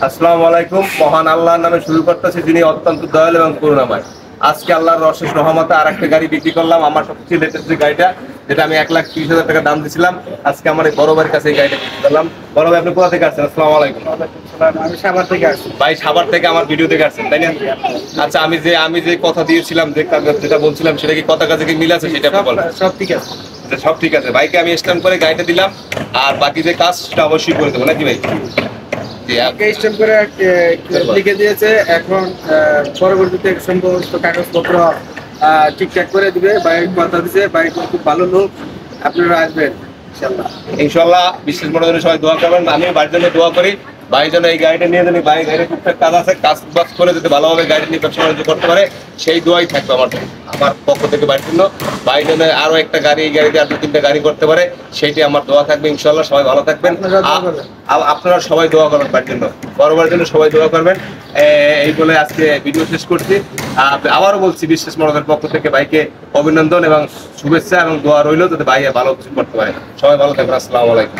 আসসালামু আলাইকুম। মহান আল্লাহর নামে শুরু করতেছি, যিনি অত্যন্ত দয়ালু এবং করুণাময়। আজকে আল্লাহর অশেষ রহমতে আর একটা গাড়ি বিক্রি করলাম। আমার সবচেয়ে লেটেস্ট যে গাড়িটা, যেটা আমি 1,30,000 টাকা দাম দিয়েছিলাম, আজকে আমার এই বড় ভাইয়ের কাছে এই গাড়িটা বিক্রি করলাম। বড় ভাই, আপনি কোথা থেকে আসছেন? আসসালামু আলাইকুম। আমি সাভার থেকে আসছি। ভাই, সাভার থেকে আমার ভিডিও দেখে আসছেন, তাই না? আচ্ছা, আমি যে কথা দিয়েছিলাম, যেটা বলছিলাম, সেটা কি কথা কাজে কি মিল আছে? সেটা আপনি বলেন। সব ঠিক আছে। সব ঠিক আছে। ভাইকে আমি স্ট্যাম্প করে গাড়িটা দিলাম, আর বাকি যে কাজ সেটা অবশ্যই করে দেবো, নাকি ভাই? স্ট্যাম্প করে লিখে দিয়েছে। এখন পরবর্তীতে সমস্ত কাগজপত্র ঠিকঠাক করে দিবে। বাইক কথা দিছে, বাইক খুব ভালো লোক, আপনারা আসবেন ইনশাল্লাহ। ইনশাল্লাহ। বিশেষ মনে জন্য সবাই দোয়া করবেন, আমি বাড়ির জন্য দোয়া করি। ভাই যেন এই গাড়িটা নিয়ে জানি, ভাই গাড়ি টুকটাক কাজ আছে, কাজ বাজ করে যদি ভালোভাবে গাড়ি নিয়ে ব্যবসা বাণিজ্য করতে পারে, সেই দোয়াই থাকবে আমার পক্ষ থেকে বাড়ির জন্য। ভাই যেন আরো একটা গাড়ি, এই গাড়িতে আর 2-3টা গাড়ি করতে পারে, সেইটাই আমার দোয়া থাকবে। ইনশাল্লাহ সবাই ভালো থাকবেন। আপনারা সবাই দোয়া করবেন বাড়ির জন্য, বড়বার জন্য সবাই দোয়া করবেন। এই বলে আজকে ভিডিও শেষ করছি। আবারও বলছি, বিশেষ মনোদের পক্ষ থেকে ভাইকে অভিনন্দন এবং শুভেচ্ছা এবং দোয়া রইল, যাতে ভাই ভালো কিছু করতে পারে। সবাই ভালো থাকবেন। আসসালামু আলাইকুম।